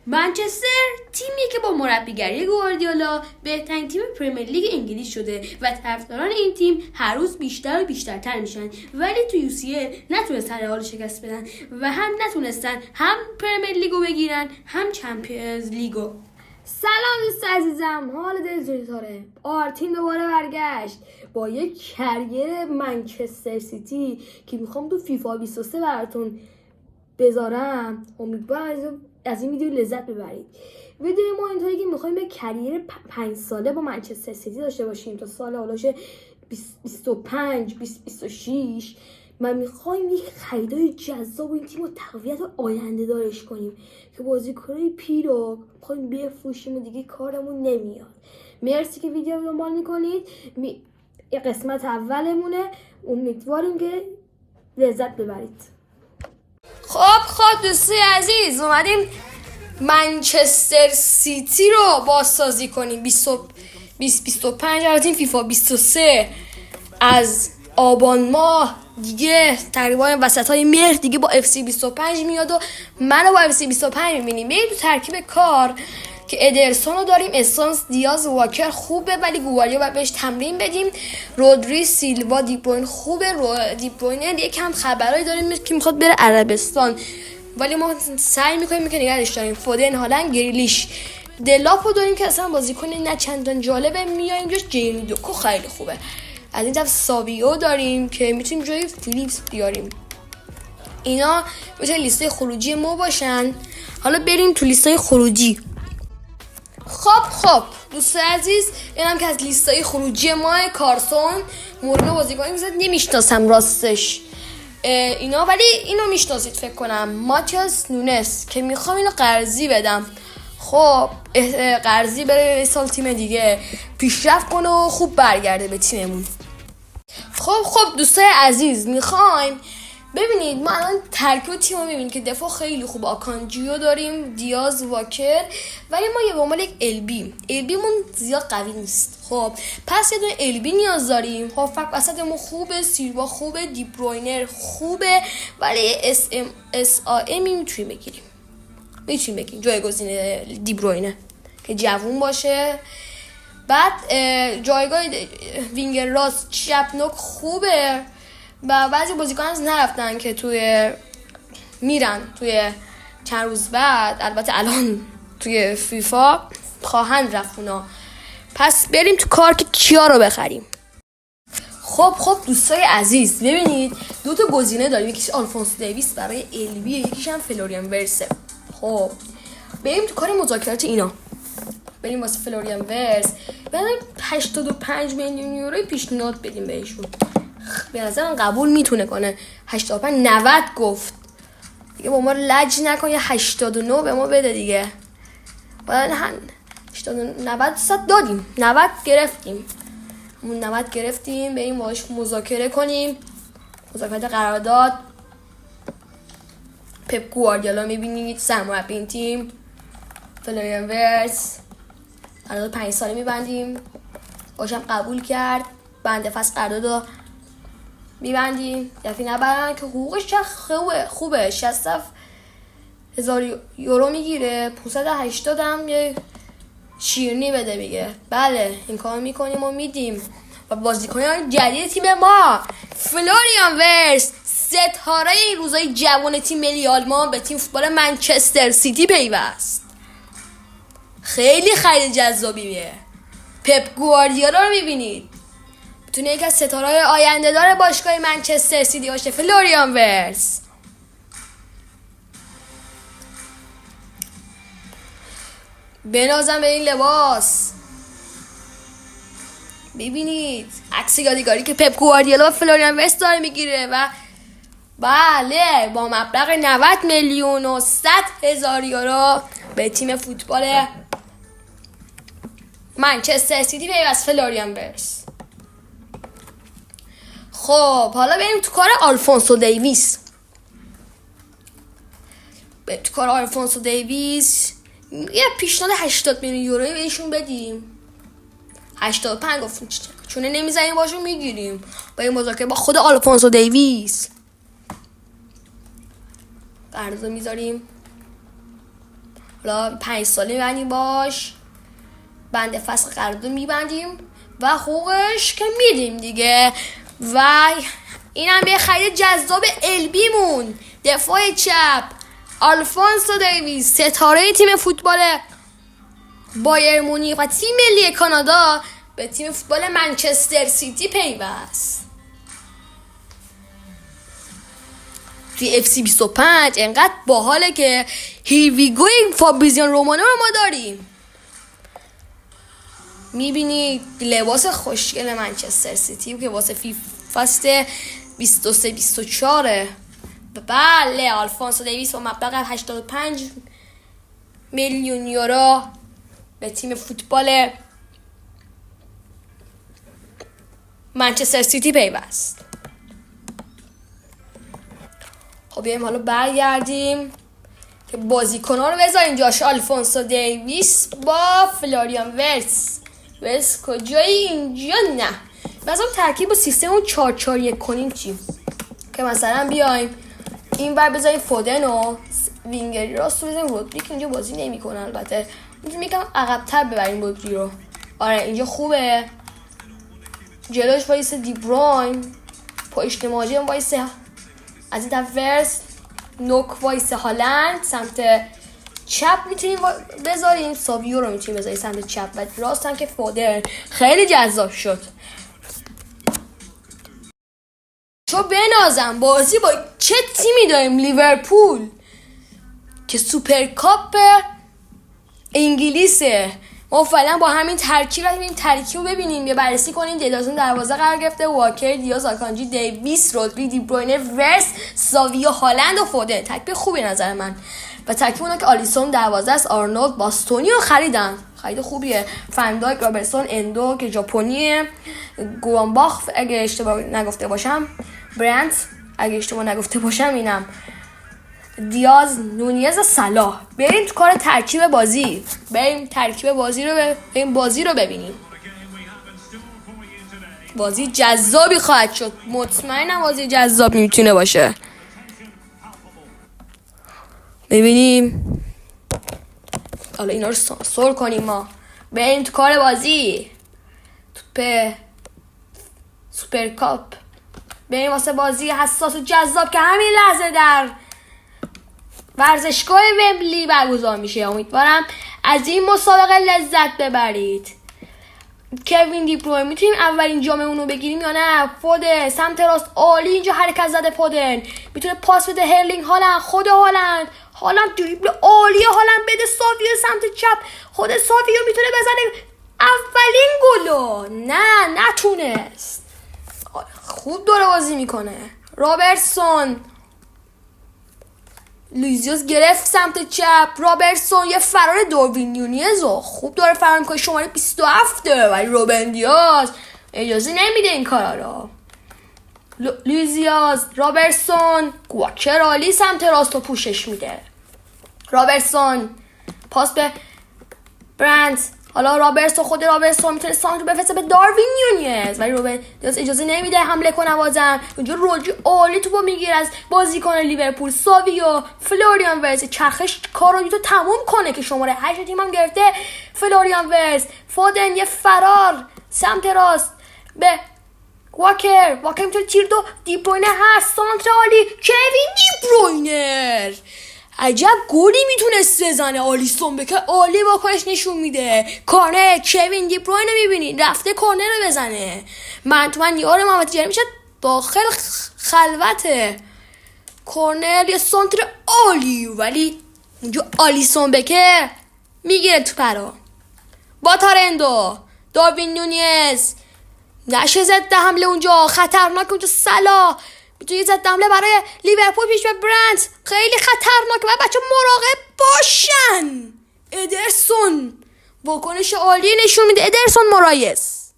منچستر تیمی که با مربیگری گواردیولا بهترین تیم پرمیر لیگ انگلیس شده و طرفداران این تیم هر روز بیشتر و بیشترتر میشن، ولی تو UCL نتونستن رئال شکست بدن و هم نتونستن هم پرمیر لیگو بگیرن هم چمپیونز لیگو. سلام دوست عزیزم، حال دل چطوره؟ آرتین دوباره برگشت با یک کریر منچستر سیتی که میخوام تو فیفا 23 براتون بذارم. امیدوارم از این ویدیو لذت ببرید. ویدیو ما اینطوری که میخوایم یک کریر 5 ساله با منچستر سیتی داشته باشیم تا سال هالاش 25 2026 و میخوایم یک خریدای جذاب این تیم رو تقویت آینده دارش کنیم که بازیکنای پیر رو میخوایم بفروشیم و دیگه کارمون نمیاد. مرسی که ویدیو رو دنبال میکنید. قسمت اولمونه، امیدواریم که لذت ببرید. خب دوستای عزیز، اومدیم منچستر سیتی رو بازسازی کنیم. 2025 البته فیفا 23 از آبان ماه دیگه تقریبا وسطای مهر دیگه با FC 25 میاد و منو با FC 25 میبینیم. بریم تو ترکیب کار که ادرسون رو داریم، استونز، دیاز، واکر خوبه ولی گواردیولا باید بهش تمرین بدیم. رودری، سیلوا، دیبروین خوبه. دیبروین یکم خبرایی داریم که میخواد بره عربستان ولی ما سعی میکنیم که نگهش داریم. فودن، هالند، گریلیش، دلاپو داریم که اصلا بازیکن نه چندان جالبه، میایم جاش جیمی دوکو خیلی خوبه. از این طرف ساویو داریم که میتونیم جای فیلیپس بیاریم. اینا میتونه لیسته خروجی ما باشن. حالا بریم تو لیسته خروجی. خب دوست عزیز، اینم که از لیستای خروجی ما. کارسون مورینو بازیکنی که نمیشناسم راستش اینا، ولی اینو میشناسید فکر کنم. ماتیاس نونس که میخوام اینو قرضی بدم. خب قرضی بره سال تیم دیگه پیشرفت کنه و خوب برگرده به تیممون. خب دوستای عزیز، میخوایم ببینید ما الان ترکیب تیم رو ببینید که دفاع خیلی خوب. آکانجیو داریم، دیاز، واکر، ولی ما یه بمال یک البیمون زیاد قوی نیست. خب پس یه دونه البی نیاز داریم. هافک وسطمون خوبه، سیلوا خوبه، دیبروینر خوبه، ولی اس ام میتونیم بگیریم جایگزین دیبروینه که جوون باشه. بعد جایگاه وینگر راست چپنوک خوبه و بعضی بازیکن از نرفتن که میرن توی چند روز بعد، البته الان توی فیفا خواهند رفت اونا. پس بریم تو کار که کیا رو بخریم. خب دوستای عزیز، ببینید دو تا گزینه داریم. یکیش آلفونسو دیویس برای البی، یکیش هم فلوریان ورسه. خب بریم تو کار مذاکرات اینا. بریم واسه فلوریان ورس بریم 85 میلیون یورو پیشنهاد بدیم بهشون. به نظرم قبول میتونه کنه. 85 90 گفت دیگه، با ما لج نکن. یه 89 به ما بده دیگه. بعد 90 دادیم، 90 گرفتیم. بریم باهاش مذاکره کنیم. مذاکرات قرارداد. پپ گواردیولا میبینید سرمربی این تیم. فلوریان ورس قرارداد 5 ساله میبندیم، باشم قبول کرد. بنده فصل قرارداد میبندیم، دفعه نبرن که حقوقش خوبه. 60,000 یورو میگیره. 580 هم یه شیرینی بده میگه. بله این کار میکنیم و میدیم. و بازیکنان جدید تیم ما فلوریان ورس، ستاره این روزای جوان تیم ملی آلمان به تیم فوتبال منچستر سیتی پیوست. خیلی خرید جذابیه. پپ گواردیولا رو میبینید، میتونه یکی از ستاره‌های آینده دار باشگاه منچستر سیتی باشه. فلوریان ورس. بنازم به این لباس. ببینید عکس یادگاری که پپ گواردیولا و فلوریان ورس داره میگیره و بله با مبلغ 90 میلیون و 100,000 یورو به تیم فوتبال منچستر سیتی پیوست فلوریان ورس. خب حالا بریم تو کار آلفونسو دیویس. یه پیشنهاد 80 میلیون یورو بهشون بدیم. 85 گفتیم چونه نمیزنیم باشون میگیریم. با این مذاکره با خود آلفونسو دیویس قرارداد میذاریم. حالا 5 ساله میبندیم باش، بند فسخ قرارداد میبندیم و حقوقش که میدیم دیگه. و اینم به خرید جذاب البیمون، دفاع چپ آلفونسو دیویس، ستاره تیم فوتبال بایر مونیخ و تیم ملی کانادا به تیم فوتبال منچستر سیتی پیوست. توی FC 25 انقدر باحاله که هیویگو این فابریزیان رومانو رو ما داریم. میبینی لباس خوشگل منچستر سیتی که واسه فصل 23-24. بله آلفونسو دیویس با مبلغ 85 میلیون یورو به تیم فوتبال منچستر سیتی پیوست. خب بیایم حالا برگردیم که بازیکن‌ها رو بذاریم جاش. آلفونسو دیویس با فلوریان ورتس کجایی؟ اینجا نه. مثلا ترکیب با سیستم اون 4-4-1 کنیم چی؟ که مثلا بیایم این بر بذاریم فودن و وینگری راست رو بذاریم رودری که اینجا بازی نمی‌کنه. البته میتونیم یکم عقب‌تر ببریم رودری رو. آره اینجا خوبه. جلوش وایس دی بروین، پشت مهاجم وایس از این طرف ورس، نوک وایس هالند، سمت چپ میتونیم بذاریم ساویو رو میتونیم بذاریم سمت چپ و راست هم که فودن. خیلی جذاب شد. چو بنازم بازی با چه تیمی داریم؟ لیورپول که سوپرکاپ انگلیسه. ما فعلا با همین ترکیب این ترکیب رو ببینیم، یه بررسی کنیم. دیدازون دروازه قرار گرفته، واکر، دیاز، آکانجی، دیویس، رودری، دی بروینه، ورس، ساویو، هالند و فودن. ترکیب خوبی نظر من. و ترکیب اونا که آلیسون دروازه است، آرنولد، باستونی رو خریدن. خرید خوبیه. فندایک، رابرتسون، اندو که ژاپنیه، گوانباخ اگه اشتباه نگفته باشم، برنت اگه اشتباه نگفته باشم، اینم دیاز، نونیز و صلاح. بریم تو کار ترکیب بازی. بریم ترکیب بازی رو ببینیم. بازی جذابی خواهد شد. مطمئنم بازی جذاب میتونه باشه. ببینیم. حالا اینا رو سانسور کنیم ما. بریم تو کار بازی. توپ سوپرکاپ. بریم واسه بازی حساس و جذاب که همین لحظه در ورزشگاه ومبلی برگزار میشه. امیدوارم از این مسابقه لذت ببرید. کوین دی بروین میتونیم اولین جام اونو بگیریم یا نه؟ فودن سمت راست عالی اینجا حرکت زده. فودن میتونه پاس بده. هرلینگ هالند، خود هالند دریبل عالی هالند بده ساویو سمت چپ. خود ساویو میتونه بزنه اولین گلو. نه نتونست. خوب داره بازی میکنه. رابرتسون، لویزیوس گرفت سمت چپ. رابرتسون یه فرار داروین نونیزو خوب داره فرار میکنه. شماره 27 ولی روبن دیاز اجازه نمیده این کارا رو. لویزیوس، رابرتسون، گواکر عالی سمت راست و پوشش میده. رابرتسون پاس به برنت. حالا خود رابرتسون میتونه سانتر بفرسته به داروین نونیز ولی روبن دیاز اجازه نمیده حمله کنه. بازم اونجا رودری عالی توپو میگیره از بازیکن لیورپول. ساویو، فلوریان ورتس چرخش کارو تو تموم کنه که شماره 8 تیم هم گرفته. فلوریان ورتس، فودن یه فرار سمت راست به واکر میتونه تیر دو. دی بروینه هست سانتر عالی. کوین دی بروینر عجب گلی میتونست بزنه. آلیسون بکر عالی واکنش نشون میده. کارنر کوین دی بروینه میبینی رفته کارنر رو بزنه. من یار محمد جری میشه داخل خلوته. کارنر یه سانتر عالی ولی اونجا آلیسون بکر میگیره تو پرو با تارندو. داروین نونیز نشه ضد حمله اونجا خطرناک. اونجا صلاح میتونی ضد حمله برای لیورپول پیش به برنت. خیلی خطرناک و بچه مراقب باشن. ادرسون واکنش عالی نشون میده. ادرسون مورایس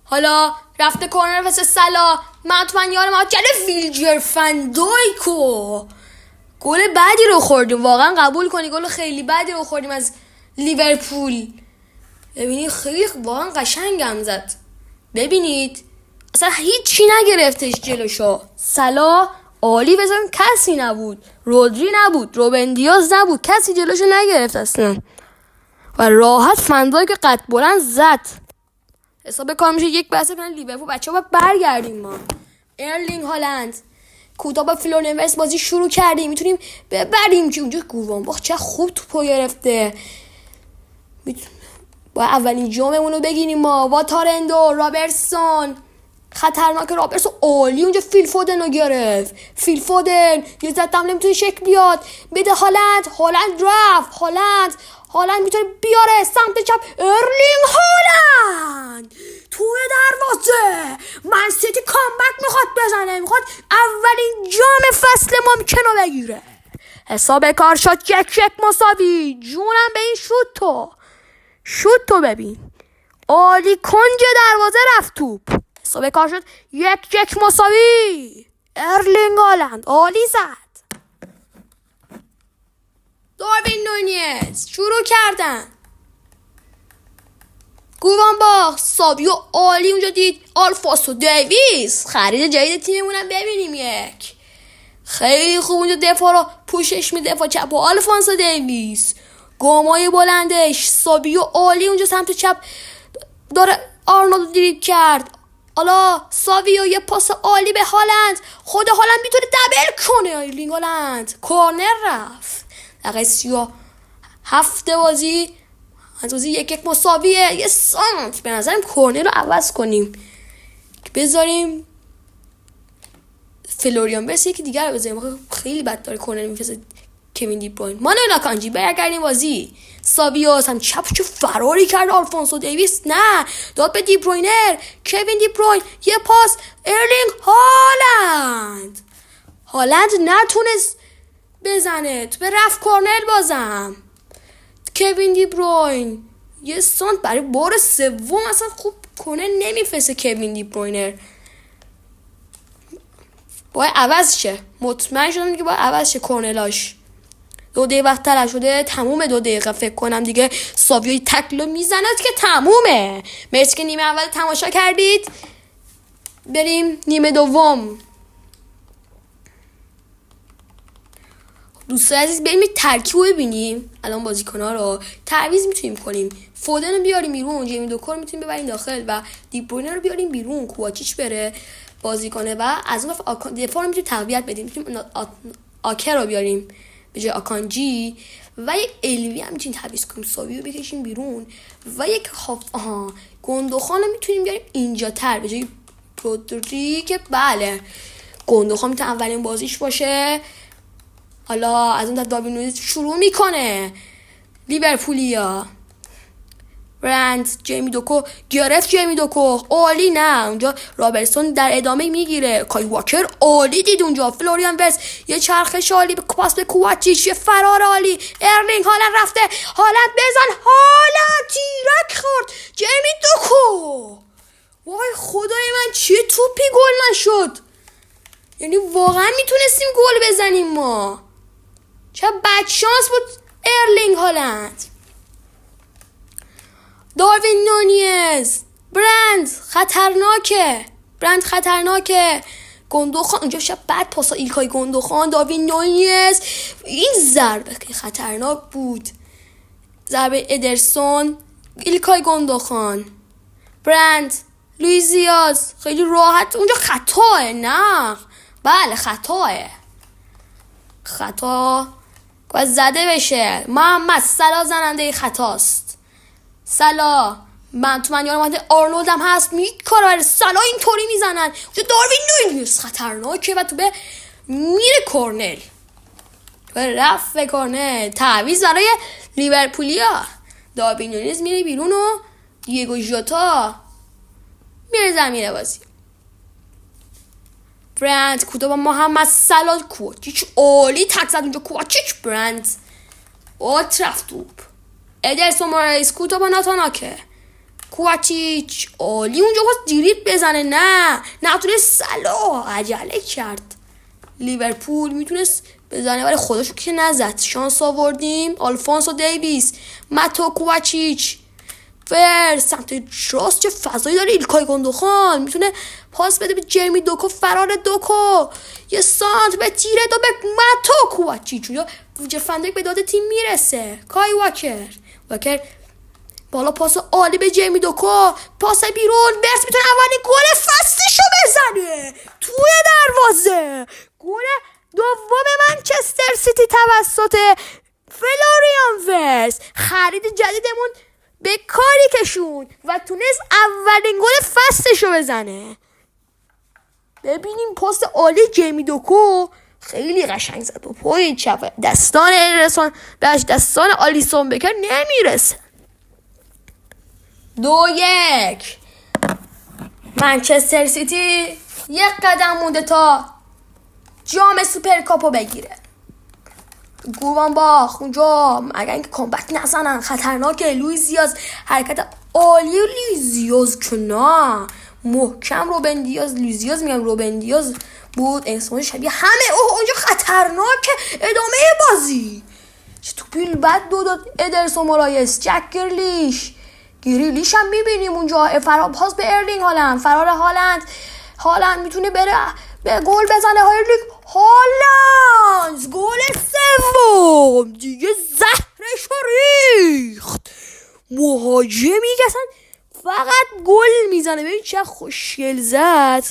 حالا رفته کورنر واسه صلاح. من یارم جلو ویلجر فندایکو گل بعدی رو خوردیم. واقعا قبول کنی گل خیلی بعدی رو خوردیم از لیورپول. ببینید خیلی واقعا قشنگم زد. ببینید اصلا هیچی نگرفتش جلوشو. صلاح عالی بزن، کسی نبود. رودری نبود، روبن دیاز نبود، کسی جلوشو نگرفت اصلا و راحت فندای که قد بلند زد. حساب کار میشه 1 بحث پنالتی لیورپول. بچه‌ها برگردیم ما. ارلینگ هالند کوتاه با فلوریان ورتز بازی شروع کردیم، میتونیم ببریم که اونجا گوروانباخ چه خوب توپو گرفته. با اولین جاممون رو بگیریم ما. با تارندو، رابرتسون خطرناک. رابرتسون عالی اونجا فیل فودن رو گرفت. فیل فودن یه زدم نمیتونه شکل بیاد، بده هالند رفت. هالند میتونه بیاره سمت چپ. ارلینگ هالند توی دروازه. من سیتی کامبک میخواد بزنه، میخواد اولین جام فصل ممکنو بگیره. حساب کار شد 1-1 مساوی. جونم به این شوت تو ببین، عالی کنج دروازه رفت توپ. حساب کار شد 1-1 مساوی. ارلینگ هالند عالی زد. داروین نونیز شروع کردن. گوروانباخ سابیو عالی اونجا دید. آلفونسو دیویس خرید جدید تیممونم ببینیم. خیلی خوب اونجا دفاع رو پوشش میده. دفاع چپ و آلفونسو دیویس گامای بلندش. سابیو عالی اونجا سمت چپ داره آرنولد دریبل کرد. حالا ساویو یه پاس عالی به هالند. خود هالند میتونه دبل کنه. ارلینگ هالند کورنر رفت. دقیقه 37 بازی 1-1 مساویه. یه سانت به نظرم کورنر رو عوض کنیم، بذاریم فلوریان ورتز یکی دیگر رو بذاریم. خیلی بد داره کورنر میفرسته. کوین دی بروین، مانوئل آکانجی برگردیم بازی. سابیوس هم چپ چه فراری کرد. آلفونسو دیویس نه، داد به دی بروینر. کوین دی بروین یه پاس. ارلینگ هالند نتونست بزنه، تو به رفت کورنر. بازم کوین دی بروین یه سانت برای بار سوم اصلا خوب کنه نمیفرسته. کوین دی بروینر باید عوض شه. مطمئن شدم که باید عوض شه کورنلاش. 2 دقیقه وقت تلف شده، تمومه 2 دقیقه فکر کنم دیگه. ساویوی تکلو میزند که تمومه. مرسی که نیمه اول تماشا کردید. بریم نیمه دوم. دوستان عزیز بریم ترکیب رو ببینیم. الان بازیکن‌ها رو تعویض میتونیم کنیم. فودن رو بیاریم بیرون، جیمی دوکو رو میتونیم ببریم داخل و دی بروینه رو بیاریم بیرون. کوواچیچ بره بازی کنه و از اون دفاع رو میتونیم تقویت بدیم. میتونیم آکر رو بیاریم به جای آکانجی و یک الوی هم میتونیم تعویض کنیم. ساوی رو بکشیم بیرون و یک گندوخان رو میتونیم بیاریم اینجا تر به جای رودری که بله گندوخان میتونه اولین بازیش باشه. حالا از اون داروین نونیز شروع میکنه. لیورپولیا برند جیمی دوکو گرفت. جیمی دوکو عالی نه اونجا. رابرتسون در ادامه میگیره. کای واکر عالی دید اونجا. فلوریان ورتز یه چرخش عالی به پاس به کوواچیچ. یه فرار عالی. ارلینگ هالند رفته. هالند بزن. هالند تیرک خورد. جیمی دوکو وای خدای من چه توپی گل نشد. یعنی واقعا میتونستیم گل بزنیم ما. چه بدشانس بود ارلینگ هالند. داروین نونیز برند خطرناکه. گندوخان اونجا شب بعد پاسا ایلکای گندوخان. داروین نونیز این ضربه که خطرناک بود. ضربه ادرسون ایلکای گندوخان. برند لوئیس دیاز خیلی راحت اونجا. خطاه نه بله خطا باید زده بشه. محمد صلاح زننده خطاست. صلاح من تو من یارم آرنولد هم هست میکاره. صلاح اینطوری میزنن. داروین نونیز خطرناکه و تو به میره کورنر. به رفت کورنر. تعویض برای لیورپولیا. داروین نونیز میره بیرون و دیگو ژوتا میره زمین بازی. برند کوتاه با محمد صلاح. کوواچیچ عالی تک زد اونجا. کوواچیچ برند رفت توپ. ادرسون موریس کوتاه با ناتاناکه. کوواچیچ عالی اونجا باز دریبل بزنه نه نتونست. صلاح عجله کرد. لیورپول میتونست بزنه ولی خودشو که نزد. شانس آوردیم. آلفونسو دیویس ماتو کوواچیچ سمت راست چه فضایی داره. ایلکای گندوخان میتونه پاس بده به جیمی دوکو، فرار دوکو، یه سانت به تیره دو به ماتو کوچی چون ویجر فندک به داد تیم میرسه. کای واکر بالا پاس عالی به جیمی دوکو، پاس بیرون، برس میتونه اولین گل فصلشو بزنه توی دروازه. گل دوم منچستر سیتی توسط فلوریان ورس، خرید جدیدمون به کاری کشون و تونست اولین گل فصلشو بزنه. ببینیم پاس عالی جیمی دوکو خیلی قشنگ زد با پای چپ، دستان آلیسون بکر نمیرسه. 2-1 منچستر سیتی یک قدم مونده تا جام سوپرکاپو بگیره. گوان باخ اونجا اگر اینکه کامبک نزنن خطرناکه. لوئیس دیاز حرکت عالی لوئیس دیاز که نه محکم روبن دیاز بود، انسان شبیه همه. اونجا خطرناکه. ادامه بازی چه توپیل بد داد ادرسون مورایس، جک گریلیش هم میبینیم اونجا. پاس به ارلینگ هالند، فرار هالند میتونه بره به گل بزنه. هالند گل سوم دیگه زهرش ریخت. مهاجمی که اصلا فقط گل میزنه. ببینید چه خوشگل زد،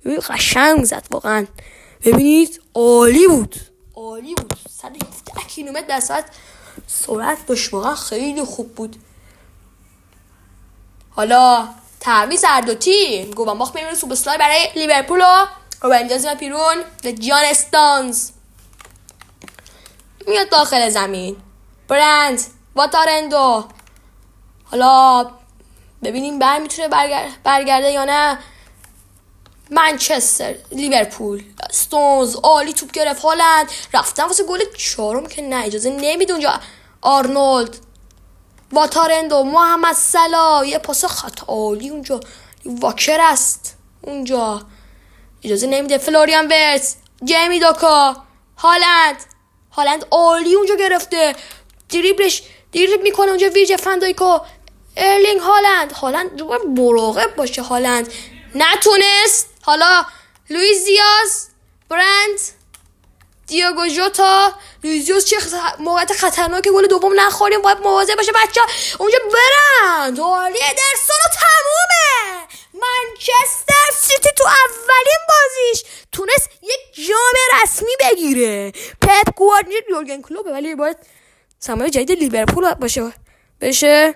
ببینید قشنگ زد واقعا. ببینید عالی بود 117 کیلومتر در ساعت سرعت داشت، واقعا خیلی خوب بود. حالا تعویض هر دو تیم. گوان باخ میره سوبسلای برای لیورپول و روبن دیاز میاد پیرون به جان استونز میاد داخل زمین. برند واتارندو. حالا ببینیم میتونه برگرده یا نه. منچستر لیورپول استونز عالی توپ گرفت. هالند رفتن واسه گل چهارم که نه اجازه نمیده اونجا. آرنولد، واتارندو، محمد صلاح، یه پاس خط عالی اونجا. واکر است اونجا اجازه نمیده. فلوریان ورتس، جیمی دوکا، هالند عالی اونجا گرفته. دریبل میکنه اونجا ویرجیل فندایکو، ارلینگ هالند مراقب باشه. هالند نتونست. حالا لوئیس دیاز، برند، دیاگو ژوتا. لوئیس دیاز چه موقعیت خطرناکه گل دوم نخوریم، باید مواظب باشه بچه‌ها. اونجا برند عالی ادرسون و تمومه. منچستر سیتی تو اولین بازیش تونست یک جام رسمی بگیره. پپ گواردیولا یورگن کلوپ، ولی باید سرمایه جدید لیورپول بشه.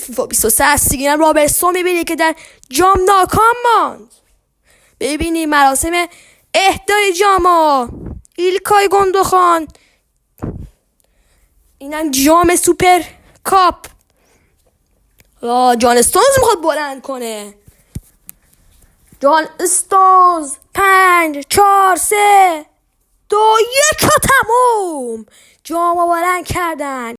فیفا 23 هستیگی رابرتسون میبینی که در جام ناکام ماند. ببینی مراسم اهدای جاما ایلکای گندوخان. اینم جام سوپر کاپ. جان استونز میخواد بلند کنه. جان استونز 5 4 3 2 1 تموم. جامو بلند کردن.